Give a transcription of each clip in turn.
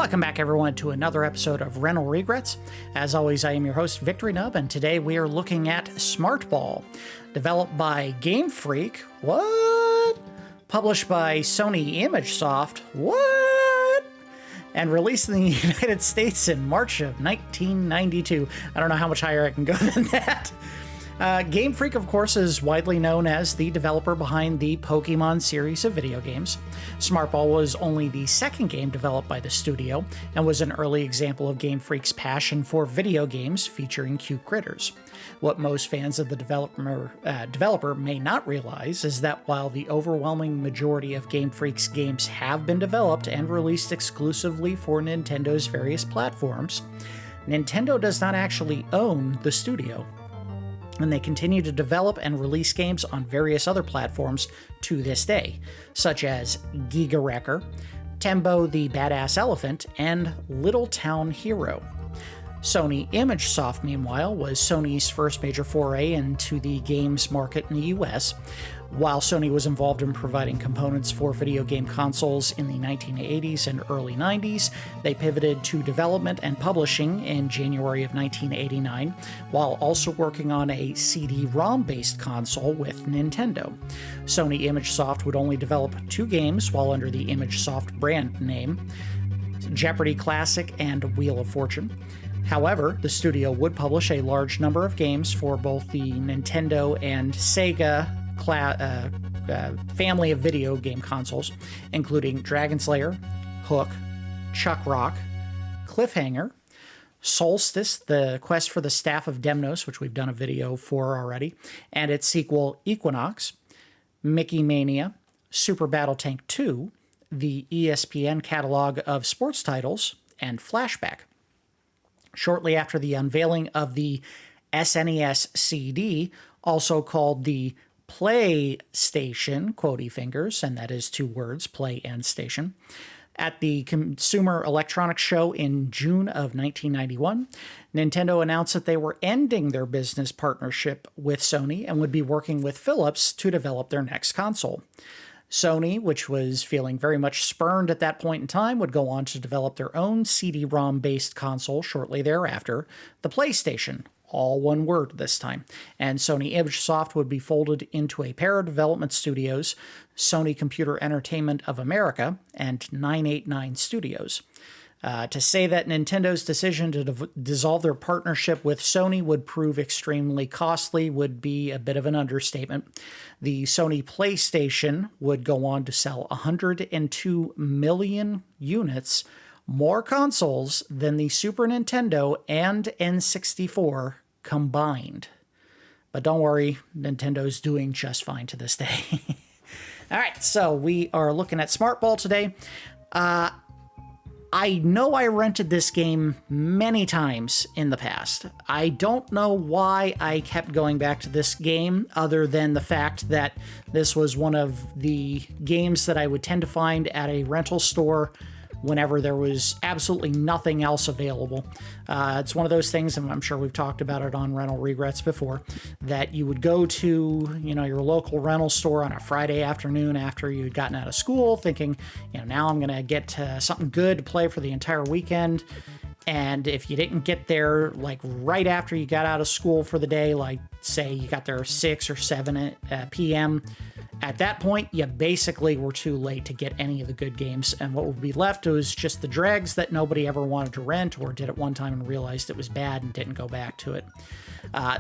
Welcome back, everyone, to another episode of Rental Regrets. As always, I am your host, Victory Nub, and today we are looking at Smart Ball, developed by Game Freak. What? Published by Sony ImageSoft. What? And released in the United States in March of 1992. I don't know how much higher I can go than that. Game Freak, of course, is widely known as the developer behind the Pokemon series of video games. Smart Ball was only the second game developed by the studio and was an early example of Game Freak's passion for video games featuring cute critters. What most fans of the developer may not realize is that while the overwhelming majority of Game Freak's games have been developed and released exclusively for Nintendo's various platforms, Nintendo does not actually own the studio, and they continue to develop and release games on various other platforms to this day, such as Giga Wrecker, Tembo the Badass Elephant, and Little Town Hero. Sony ImageSoft, meanwhile, was Sony's first major foray into the games market in the US. While Sony was involved in providing components for video game consoles in the 1980s and early 90s, they pivoted to development and publishing in January of 1989, while also working on a CD-ROM-based console with Nintendo. Sony ImageSoft would only develop 2 games while under the ImageSoft brand name, Jeopardy Classic and Wheel of Fortune. However, the studio would publish a large number of games for both the Nintendo and Sega family of video game consoles, including Dragon's Lair, Hook, Chuck Rock, Cliffhanger, Solstice, The Quest for the Staff of Demnos, which we've done a video for already, and its sequel Equinox, Mickey Mania, Super Battle Tank 2, the ESPN catalog of sports titles, and Flashback. Shortly after the unveiling of the SNES CD, also called the PlayStation, quotey fingers, and that is 2 words, play and station, at the Consumer Electronics Show in June of 1991, Nintendo announced that they were ending their business partnership with Sony and would be working with Philips to develop their next console. Sony, which was feeling very much spurned at that point in time, would go on to develop their own CD-ROM-based console shortly thereafter, the PlayStation, all one word this time, and Sony ImageSoft would be folded into a pair of development studios, Sony Computer Entertainment of America and 989 Studios. To say that Nintendo's decision to dissolve their partnership with Sony would prove extremely costly would be a bit of an understatement. The Sony PlayStation would go on to sell 102 million units, more consoles than the Super Nintendo and N64 combined. But don't worry, Nintendo's doing just fine to this day. All right, so we are looking at Smart Ball today. I know I rented this game many times in the past. I don't know why I kept going back to this game, other than the fact that this was one of the games that I would tend to find at a rental store whenever there was absolutely nothing else available. It's one of those things, and I'm sure we've talked about it on Rental Regrets before, that you would go to, your local rental store on a Friday afternoon after you'd gotten out of school, thinking, now I'm going to get something good to play for the entire weekend. And if you didn't get there, like, right after you got out of school for the day, like, say you got there 6 or 7 p.m., at that point, you basically were too late to get any of the good games, and what would be left was just the dregs that nobody ever wanted to rent or did it one time and realized it was bad and didn't go back to it.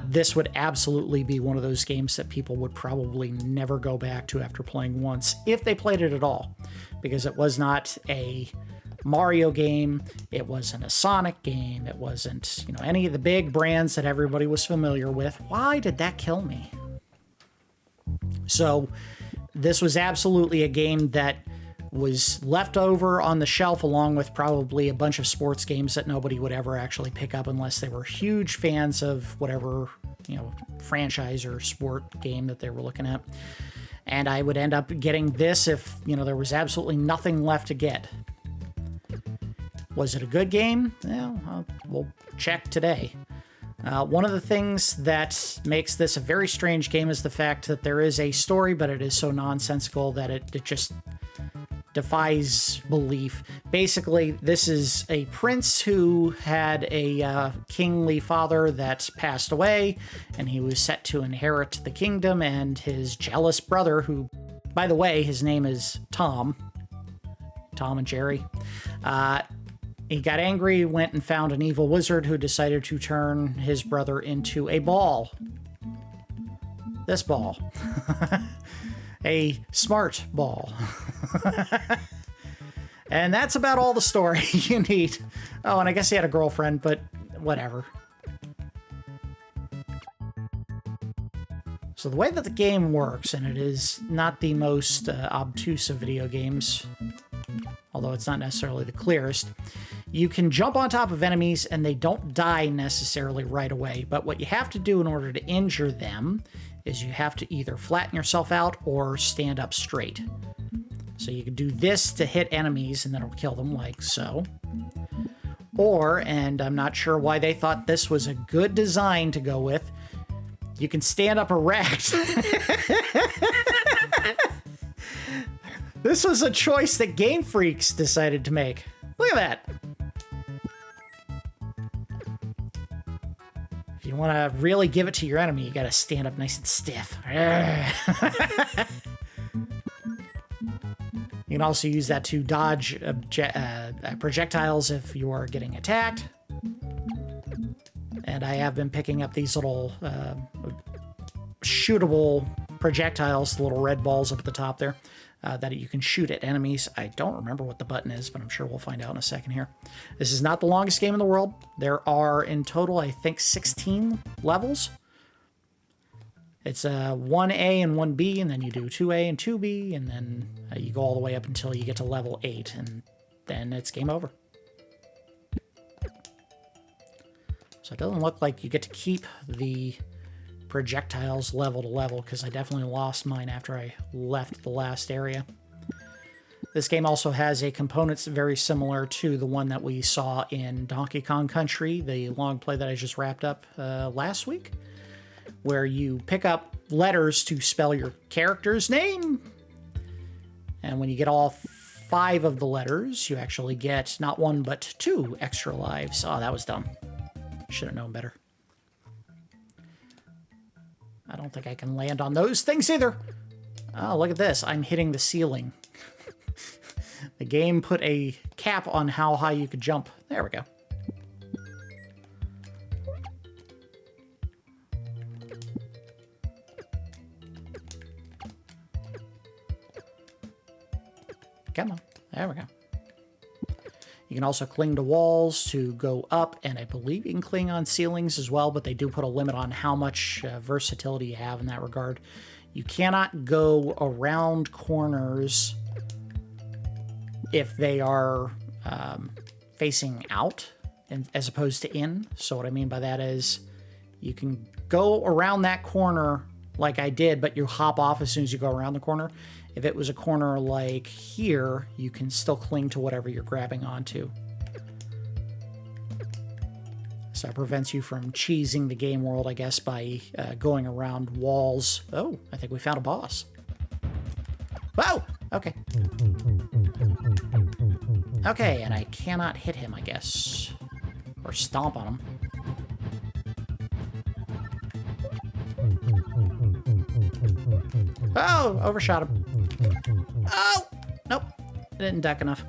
This would absolutely be one of those games that people would probably never go back to after playing once, if they played it at all, because it was not a Mario game, it wasn't a Sonic game, it wasn't, any of the big brands that everybody was familiar with. Why did that kill me? So this was absolutely a game that was left over on the shelf, along with probably a bunch of sports games that nobody would ever actually pick up unless they were huge fans of whatever, franchise or sport game that they were looking at. And I would end up getting this if, there was absolutely nothing left to get. Was it a good game? Well, we'll check today. One of the things that makes this a very strange game is the fact that there is a story, but it is so nonsensical that it just defies belief. Basically, this is a prince who had a kingly father that passed away, and he was set to inherit the kingdom, and his jealous brother, who, by the way, his name is Tom and Jerry, he got angry, went and found an evil wizard who decided to turn his brother into a ball. This ball. A smart ball. And that's about all the story you need. Oh, and I guess he had a girlfriend, but whatever. So the way that the game works, and it is not the most obtuse of video games, although it's not necessarily the clearest, you can jump on top of enemies and they don't die necessarily right away. But what you have to do in order to injure them is you have to either flatten yourself out or stand up straight. So you can do this to hit enemies and then it'll kill them, like so. Or, and I'm not sure why they thought this was a good design to go with, you can stand up erect. This was a choice that Game Freaks decided to make. Look at that. If you want to really give it to your enemy, you got to stand up nice and stiff. You can also use that to dodge projectiles if you are getting attacked. And I have been picking up these little shootable projectiles, the little red balls up at the top there, that you can shoot at enemies. I don't remember what the button is, but I'm sure we'll find out in a second here. This is not the longest game in the world. There are in total, I think, 16 levels. It's 1A and 1B, and then you do 2A and 2B, and then you go all the way up until you get to level 8, and then it's game over. So it doesn't look like you get to keep the projectiles level to level, because I definitely lost mine after I left the last area. This game also has a component very similar to the one that we saw in Donkey Kong Country, the long play that I just wrapped up last week, where you pick up letters to spell your character's name. And when you get all 5 of the letters, you actually get not 1 but 2 extra lives. Oh, that was dumb. Should have known better. I don't think I can land on those things either. Oh, look at this. I'm hitting the ceiling. The game put a cap on how high you could jump. There we go. Come on. There we go. You can also cling to walls to go up, and I believe you can cling on ceilings as well, but they do put a limit on how much versatility you have in that regard. You cannot go around corners if they are facing out as opposed to in. So what I mean by that is you can go around that corner like I did, but you hop off as soon as you go around the corner. If it was a corner like here, you can still cling to whatever you're grabbing onto. So it prevents you from cheesing the game world, I guess, by going around walls. Oh, I think we found a boss. Whoa! Okay. Okay, and I cannot hit him, I guess. Or stomp on him. Oh! Overshot him. Oh! Nope. I didn't duck enough.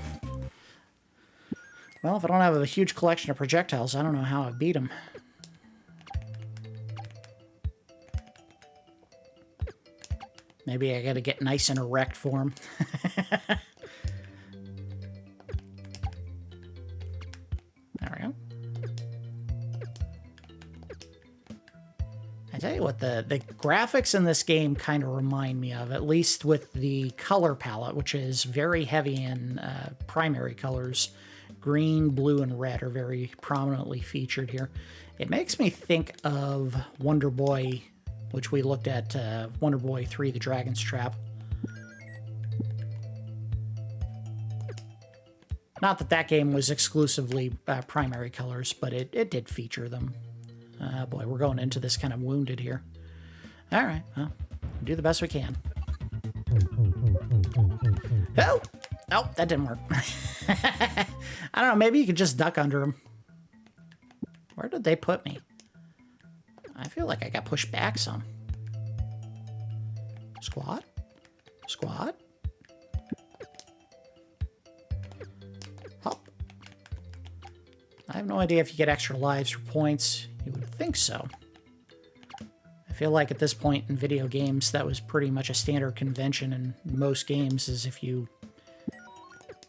Well, if I don't have a huge collection of projectiles, I don't know how I beat him. Maybe I gotta get nice and erect for him. There we go. I tell you what, the graphics in this game kind of remind me of, at least with the color palette, which is very heavy in primary colors. Green, blue, and red are very prominently featured here. It makes me think of Wonder Boy, which we looked at, Wonder Boy 3, The Dragon's Trap. Not that that game was exclusively primary colors, but it did feature them. Boy, we're going into this kind of wounded here. All right, well, do the best we can. Oh! Oh, that didn't work. I don't know, maybe you could just duck under him. Where did they put me? I feel like I got pushed back some. Squad? Squad? Hop. I have no idea if you get extra lives for points. You would think so. I feel like at this point in video games, that was pretty much a standard convention in most games, is if you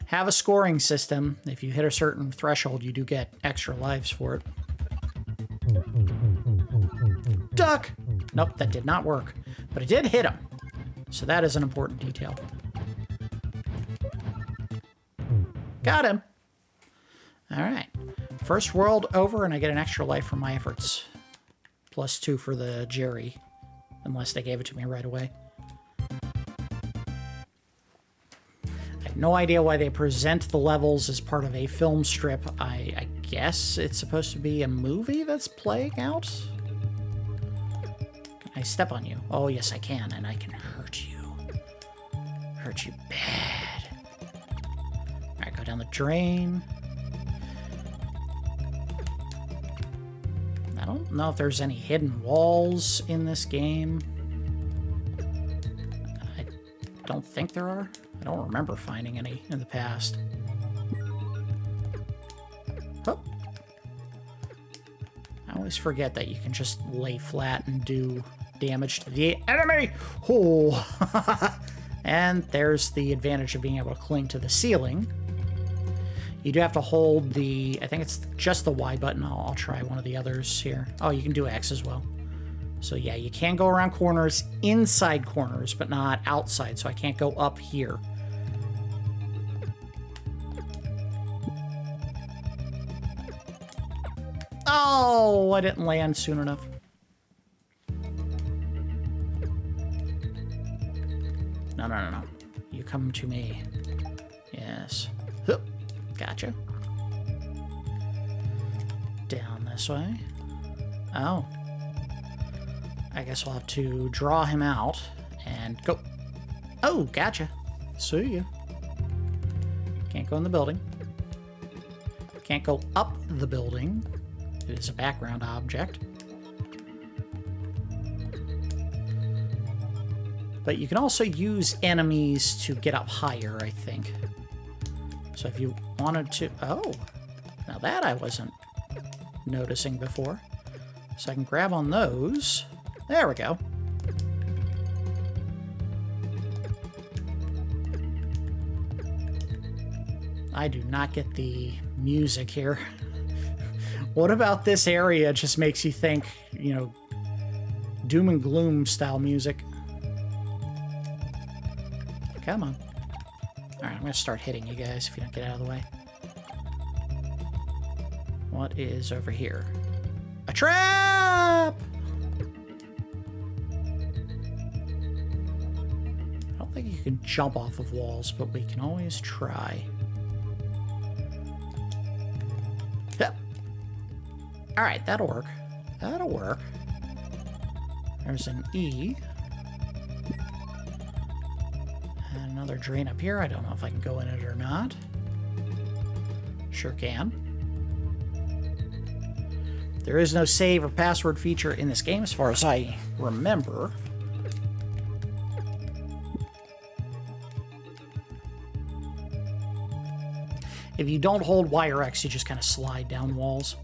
have a scoring system, if you hit a certain threshold, you do get extra lives for it. Duck! Nope, that did not work. But it did hit him. So that is an important detail. Got him! Alright. First world over, and I get an extra life for my efforts. +2 for the Jerry. Unless they gave it to me right away. I have no idea why they present the levels as part of a film strip. I guess it's supposed to be a movie that's playing out? Can I step on you? Oh, yes, I can, and I can hurt you. Hurt you bad. Alright, go down the drain. I don't know if there's any hidden walls in this game. I don't think there are. I don't remember finding any in the past. Oh. I always forget that you can just lay flat and do damage to the enemy. Oh. And there's the advantage of being able to cling to the ceiling. You do have to hold the, I think it's just the Y button. I'll try one of the others here. Oh, you can do X as well. So yeah, you can go around corners, inside corners, but not outside. So I can't go up here. Oh, I didn't land soon enough. No. You come to me. Yes. Hup. Gotcha. Down this way. Oh. I guess we'll have to draw him out and go. Oh, gotcha. See ya. Can't go in the building. Can't go up the building. It is a background object. But you can also use enemies to get up higher, I think. So if you wanted to... Oh, now that I wasn't noticing before. So I can grab on those. There we go. I do not get the music here. What about this area just makes you think, you know, doom and gloom style music? Come on. Alright, I'm going to start hitting you guys if you don't get out of the way. What is over here? A trap! I don't think you can jump off of walls, but we can always try. Yep. Alright, that'll work. That'll work. There's an E. And another drain up here. I don't know if I can go in it or not. Sure can. There is no save or password feature in this game as far as I remember. If you don't hold Y or X, you just kind of slide down walls.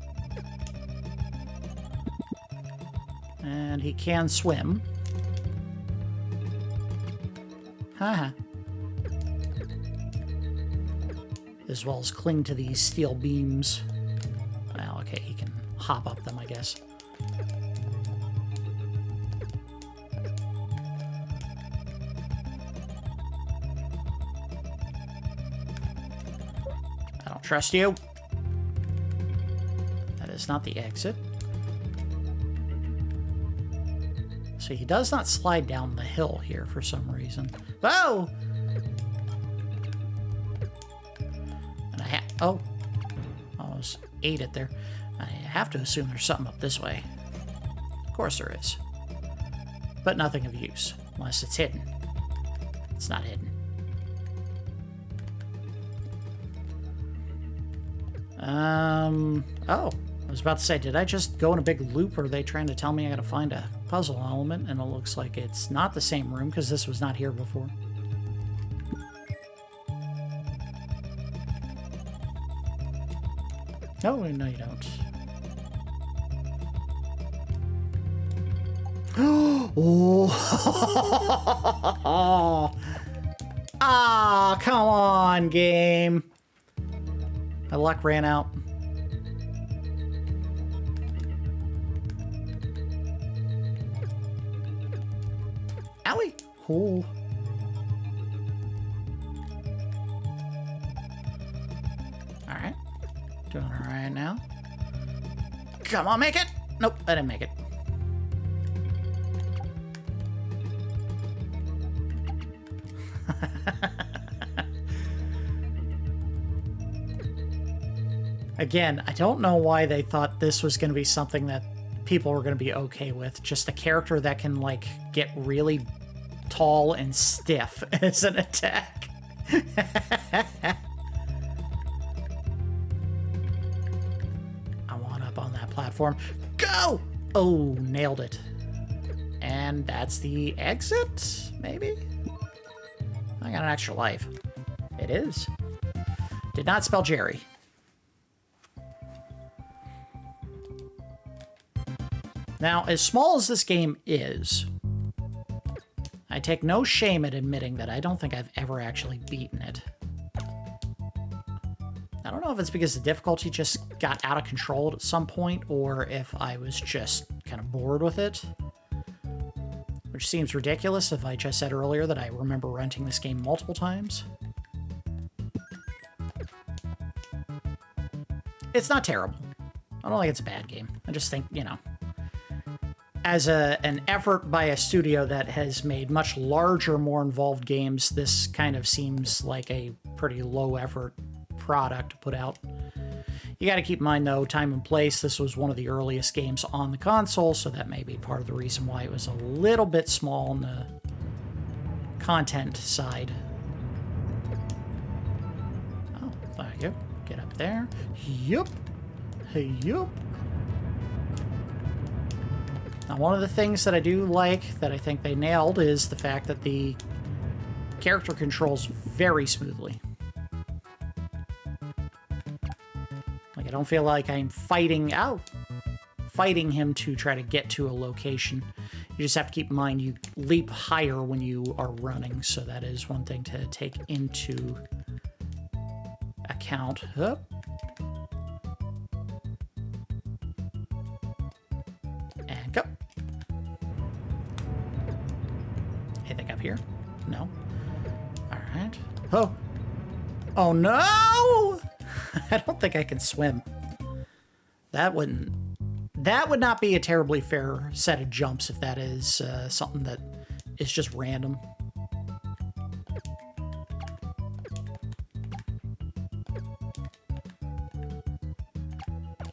And he can swim. Haha. As well as cling to these steel beams. Well, okay, he can hop up them, I guess. I don't trust you. That is not the exit. So he does not slide down the hill here for some reason. Oh! And oh. I almost ate it there. I have to assume there's something up this way. Of course there is. But nothing of use, unless it's hidden. It's not hidden. Oh, I was about to say, did I just go in a big loop, or are they trying to tell me I gotta find a puzzle element? And it looks like it's not the same room, because this was not here before. Oh, no you don't. Oh! Ah, come on, game. My luck ran out. Owie! Oh. Alright. Doing alright now. Come on, make it! Nope, I didn't make it. Again, I don't know why they thought this was going to be something that people were going to be okay with. Just a character that can, like, get really tall and stiff as an attack. I want up on that platform. Go! Oh, nailed it. And that's the exit, maybe? I got an extra life. It is. Did not spell Jerry. Now, as small as this game is, I take no shame at admitting that I don't think I've ever actually beaten it. I don't know if it's because the difficulty just got out of control at some point, or if I was just kind of bored with it. Which seems ridiculous if I just said earlier that I remember renting this game multiple times. It's not terrible. I don't think it's a bad game. I just think, you know, as an effort by a studio that has made much larger, more involved games, this kind of seems like a pretty low-effort product to put out. You got to keep in mind, though, time and place. This was one of the earliest games on the console, so that may be part of the reason why it was a little bit small on the content side. Oh, thank you. Get up there. Yup. Hey, yup. Now, one of the things that I do like, that I think they nailed, is the fact that the character controls very smoothly. Like, I don't feel like I'm fighting him to try to get to a location. You just have to keep in mind you leap higher when you are running, so that is one thing to take into account. Up. And go. Anything up here? No. All right. Oh. Oh no! I don't think I can swim. That would not be a terribly fair set of jumps if that is something that is just random.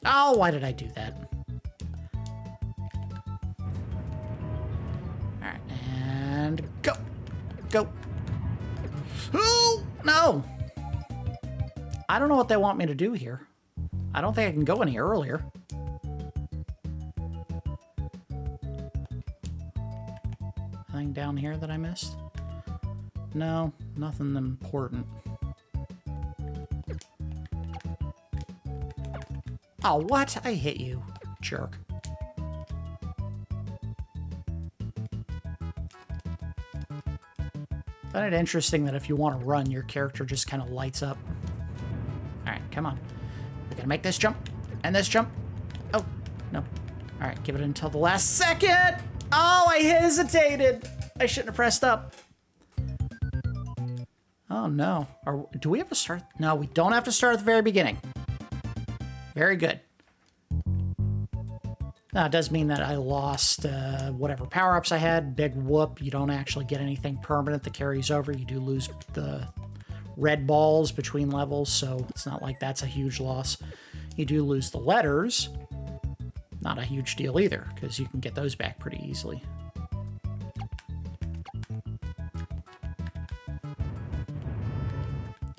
Oh, why did I do that? Alright, and go! Go! Oh, no! I don't know what they want me to do here. I don't think I can go any earlier. Anything down here that I missed? No, nothing important. Oh, what? I hit you, jerk. Find it interesting that if you want to run, your character just kind of lights up. Alright, come on. We gotta make this jump, and this jump. Oh, no. Alright, give it until the last second! Oh, I hesitated! I shouldn't have pressed up. Oh, no. Do we have to start? No, we don't have to start at the very beginning. Very good. Now, it does mean that I lost whatever power-ups I had. Big whoop. You don't actually get anything permanent that carries over. You do lose the red balls between levels, so it's not like that's a huge loss. You do lose the letters. Not a huge deal either, because you can get those back pretty easily.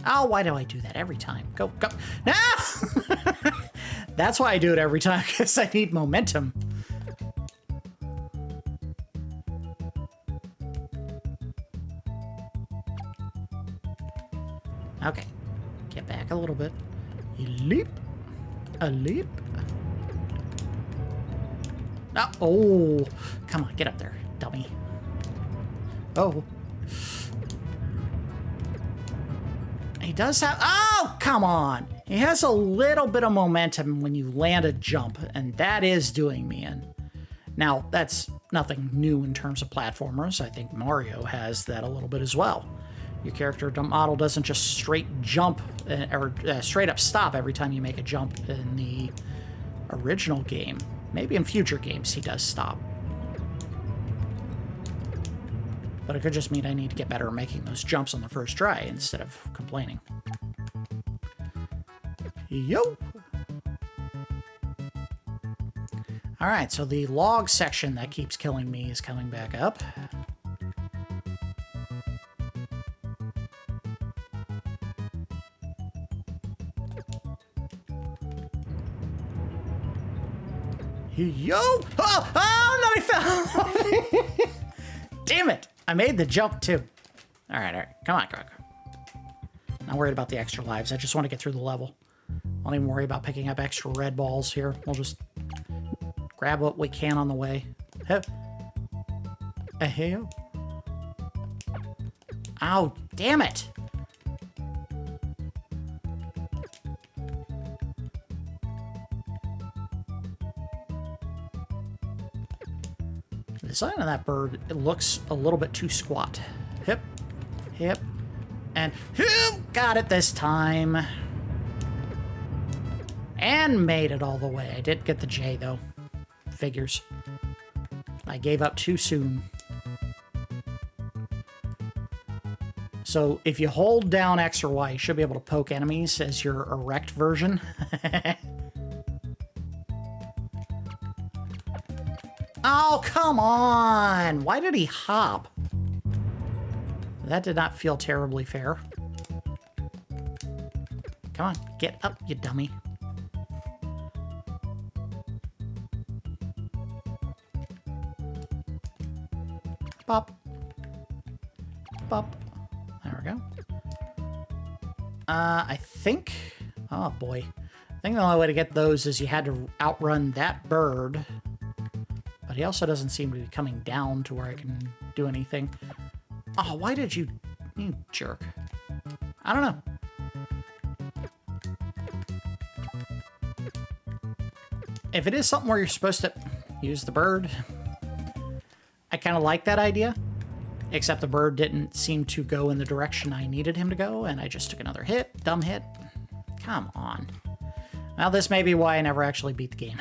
Oh, why do I do that every time? Go, go. No! That's why I do it every time, because I need momentum. Okay. Get back a little bit. You leap. A leap. Oh, come on, get up there, dummy. Oh. He does have... Oh, come on. He has a little bit of momentum when you land a jump, and that is doing me in. Now, that's nothing new in terms of platformers. I think Mario has that a little bit as well. Your character model doesn't just straight jump, or straight up stop every time you make a jump in the original game. Maybe in future games he does stop. But it could just mean I need to get better at making those jumps on the first try instead of complaining. Yo! Alright, so the log section that keeps killing me is coming back up. Yo! Oh! Oh, no, he fell! Damn it! I made the jump, too. Alright. Come on, Greg. Not worried about the extra lives. I just want to get through the level. Won't even worry about picking up extra red balls here. We'll just grab what we can on the way. Hey. Ow, damn it! The design of that bird, it looks a little bit too squat. Hip, and got it this time. And made it all the way. I did get the J, though. Figures. I gave up too soon. So if you hold down X or Y, you should be able to poke enemies as your erect version. Oh, come on! Why did he hop? That did not feel terribly fair. Come on, get up, you dummy. Bop. Bop. There we go. I think... Oh, boy. I think the only way to get those is you had to outrun that bird. But he also doesn't seem to be coming down to where I can do anything. Oh, why did you... You jerk. I don't know. If it is something where you're supposed to use the bird, I kind of like that idea. Except the bird didn't seem to go in the direction I needed him to go, and I just took another hit. Dumb hit. Come on. Well, this may be why I never actually beat the game.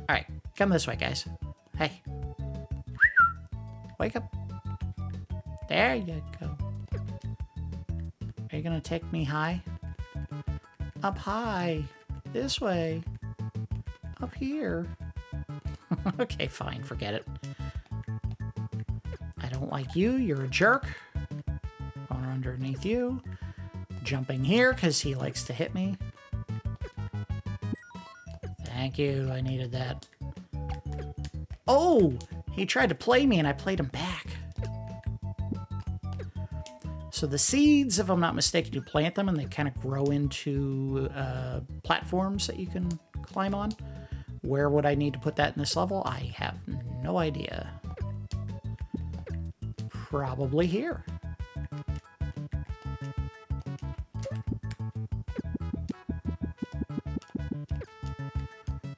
Alright, come this way, guys. Hey. Wake up. There you go. Are you gonna take me high? Up high. This way. Up here. Okay, fine. Forget it. I don't like you. You're a jerk. Going underneath you. Jumping here because he likes to hit me. Thank you. I needed that. Oh! He tried to play me and I played him back. So the seeds, if I'm not mistaken, you plant them and they kind of grow into platforms that you can climb on. Where would I need to put that in this level? I have no idea. Probably here.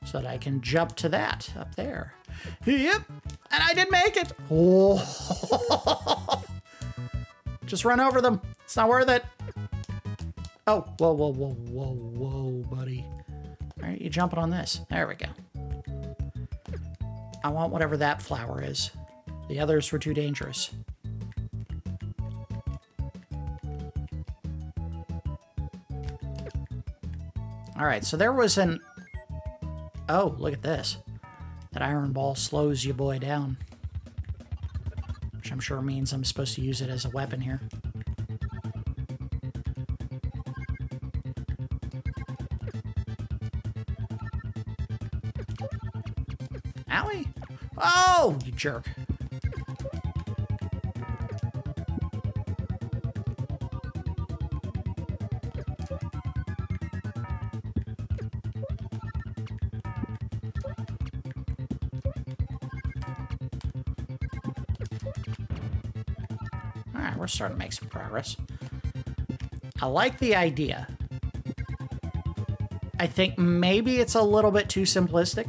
So that I can jump to that up there. Yep, and I did make it. Oh. Just run over them. It's not worth it. Oh, whoa, whoa, whoa, whoa, whoa, buddy. All right, you jumping on this. There we go. I want whatever that flower is. The others were too dangerous. All right, so there was an... Oh, look at this. That iron ball slows you boy down. Which I'm sure means I'm supposed to use it as a weapon here. Owie. Oh, you jerk. All right, we're starting to make some progress. I like the idea. I think maybe it's a little bit too simplistic.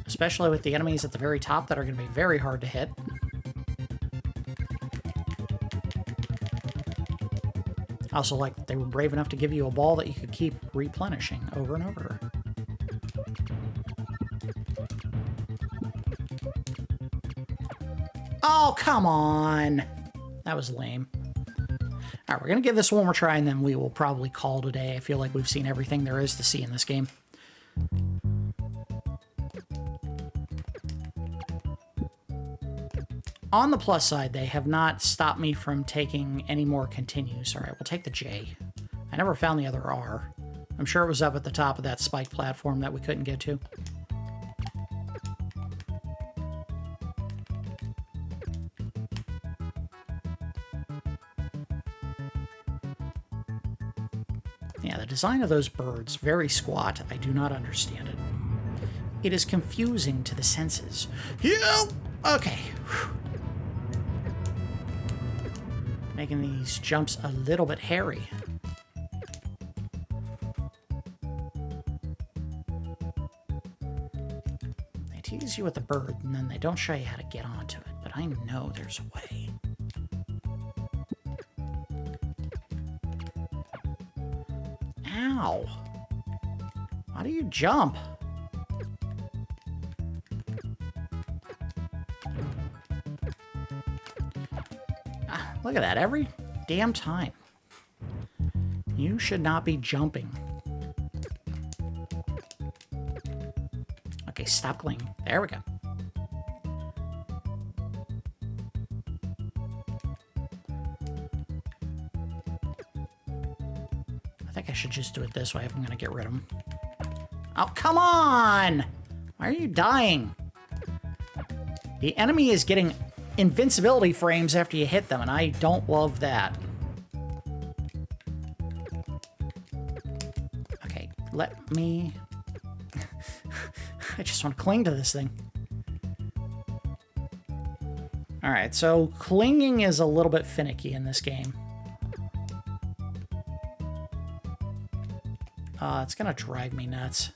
Especially with the enemies at the very top that are going to be very hard to hit. I also like that they were brave enough to give you a ball that you could keep replenishing over and over. Oh, come on. That was lame. All right, we're going to give this one more try, and then we will probably call today. I feel like we've seen everything there is to see in this game. On the plus side, they have not stopped me from taking any more continues. All right, we'll take the J. I never found the other R. I'm sure it was up at the top of that spike platform that we couldn't get to. Yeah, the design of those birds, very squat. I do not understand it. It is confusing to the senses. Yeah. Okay. Making these jumps a little bit hairy. They tease you with the bird, and then they don't show you how to get onto it, but I know there's a way. Ow! How do you jump? Look at that, every damn time. You should not be jumping. Okay, stop clinging. There we go. I think I should just do it this way if I'm going to get rid of them. Oh, come on! Why are you dying? The enemy is getting invincibility frames after you hit them, and I don't love that. Okay, let me... I just want to cling to this thing. Alright, so clinging is a little bit finicky in this game. It's gonna drive me nuts.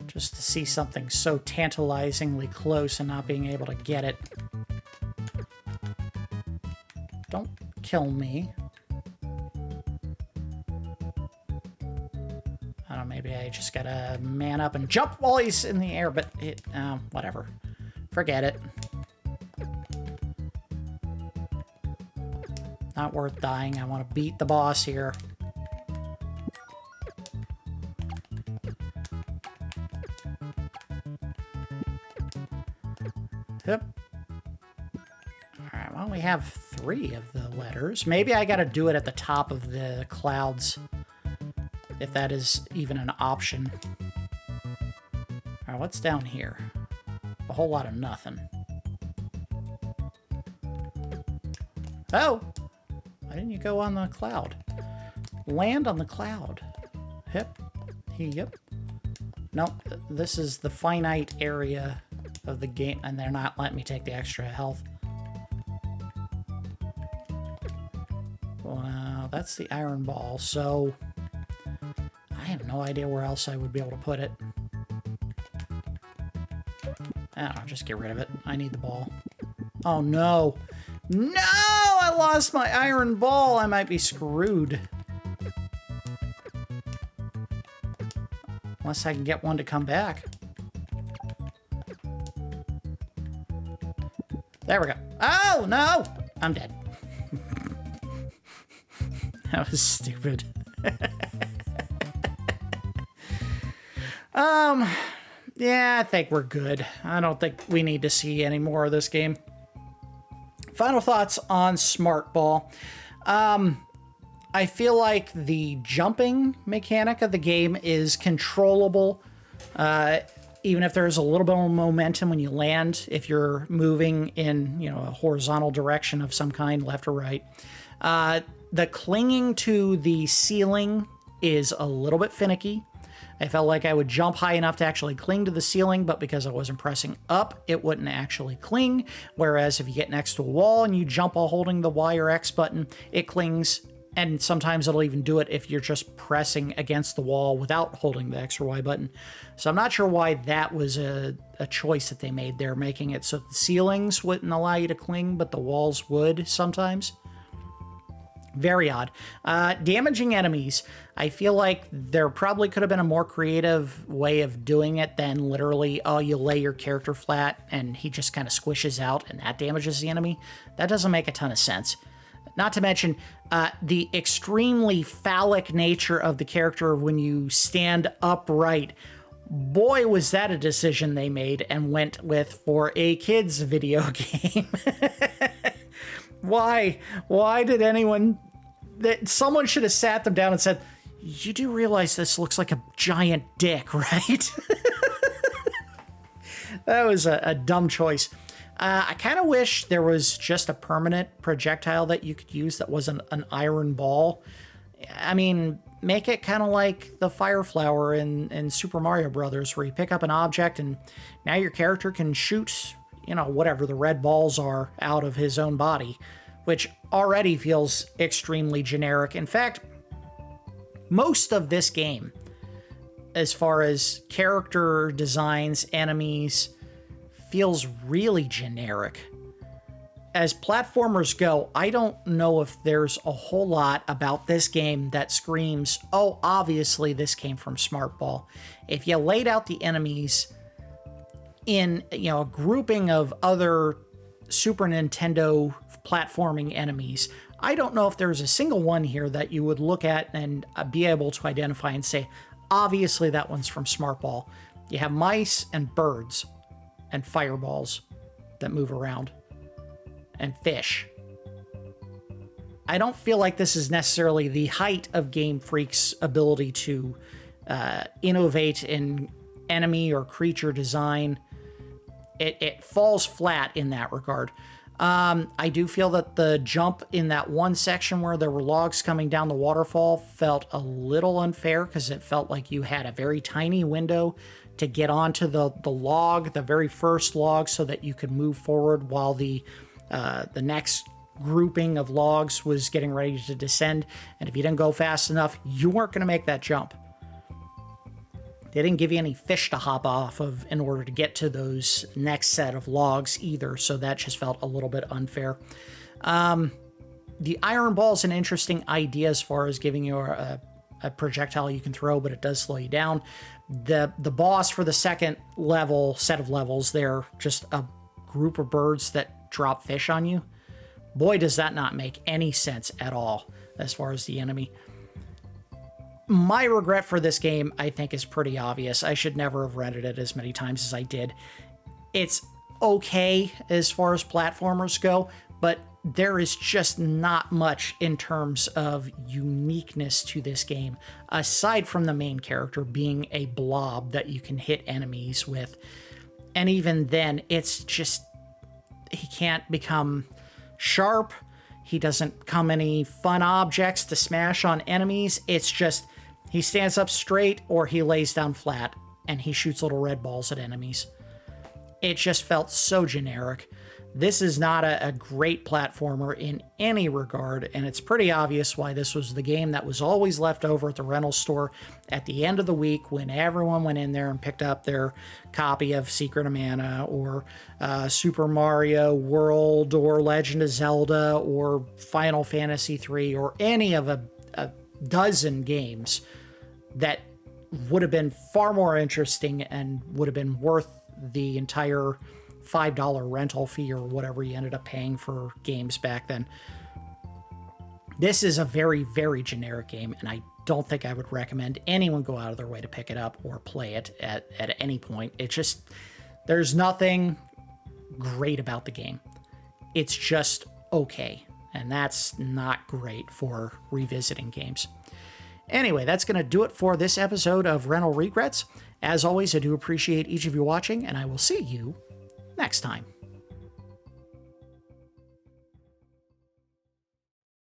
Just to see something so tantalizingly close and not being able to get it. Don't kill me. I don't know, maybe I just gotta man up and jump while he's in the air, but it, whatever. Forget it. Not worth dying. I want to beat the boss here. Yep. Alright, well, we have 3 of the letters. Maybe I gotta do it at the top of the clouds, if that is even an option. Alright, what's down here? A whole lot of nothing. Oh! Why didn't you go on the cloud? Land on the cloud. Yep. Yep. Nope, this is the finite area of the game, and they're not letting me take the extra health. Well, that's the iron ball, so I have no idea where else I would be able to put it. I don't know, just get rid of it. I need the ball. Oh no! No! I lost my iron ball! I might be screwed. Unless I can get one to come back. There we go. Oh, no! I'm dead. That was stupid. Yeah, I think we're good. I don't think we need to see any more of this game. Final thoughts on Smart Ball. I feel like the jumping mechanic of the game is controllable. Even if there's a little bit of momentum when you land, if you're moving in, a horizontal direction of some kind, left or right. The clinging to the ceiling is a little bit finicky. I felt like I would jump high enough to actually cling to the ceiling, but because I wasn't pressing up, it wouldn't actually cling. Whereas if you get next to a wall and you jump while holding the Y or X button, it clings. And sometimes it'll even do it if you're just pressing against the wall without holding the X or Y button. So I'm not sure why that was a choice that they made there, making it so the ceilings wouldn't allow you to cling, but the walls would sometimes. Very odd. Damaging enemies. I feel like there probably could have been a more creative way of doing it than literally, you lay your character flat and he just kind of squishes out and that damages the enemy. That doesn't make a ton of sense. Not to mention the extremely phallic nature of the character when you stand upright. Boy, was that a decision they made and went with for a kid's video game. Why? Why did anyone... Someone should have sat them down and said, you do realize this looks like a giant dick, right? That was a dumb choice. I kind of wish there was just a permanent projectile that you could use that wasn't an iron ball. I mean, make it kind of like the fire flower in Super Mario Brothers, where you pick up an object and now your character can shoot, whatever the red balls are out of his own body, which already feels extremely generic. In fact, most of this game, as far as character designs, enemies, feels really generic. As platformers go, I don't know if there's a whole lot about this game that screams, oh, obviously this came from Smart Ball. If you laid out the enemies in, a grouping of other Super Nintendo platforming enemies, I don't know if there's a single one here that you would look at and be able to identify and say, obviously that one's from Smart Ball. You have mice and birds and fireballs that move around and fish. I don't feel like this is necessarily the height of Game Freak's ability to innovate in enemy or creature design. It falls flat in that regard. I do feel that the jump in that one section where there were logs coming down the waterfall felt a little unfair, because it felt like you had a very tiny window to get onto the log, the very first log, so that you could move forward while the next grouping of logs was getting ready to descend. And if you didn't go fast enough, you weren't going to make that jump. They didn't give you any fish to hop off of in order to get to those next set of logs either, so that just felt a little bit unfair. The iron ball is an interesting idea as far as giving you a projectile you can throw, but it does slow you down. The boss for the second set of levels, they're just a group of birds that drop fish on you. Boy, does that not make any sense at all as far as the enemy. My regret for this game, I think, is pretty obvious. I should never have rented it as many times as I did. It's okay as far as platformers go, but there is just not much in terms of uniqueness to this game, aside from the main character being a blob that you can hit enemies with. And even then, it's just... he can't become sharp. He doesn't come any fun objects to smash on enemies. It's just he stands up straight or he lays down flat and he shoots little red balls at enemies. It just felt so generic. This is not a great platformer in any regard, and it's pretty obvious why this was the game that was always left over at the rental store at the end of the week when everyone went in there and picked up their copy of Secret of Mana or Super Mario World or Legend of Zelda or Final Fantasy III or any of a dozen games that would have been far more interesting and would have been worth the entire $5 rental fee or whatever you ended up paying for games back then. This is a very, very generic game, and I don't think I would recommend anyone go out of their way to pick it up or play it at any point. It just, there's nothing great about the game. It's just okay, and that's not great for revisiting games. Anyway, that's going to do it for this episode of Rental Regrets. As always, I do appreciate each of you watching, and I will see you next time.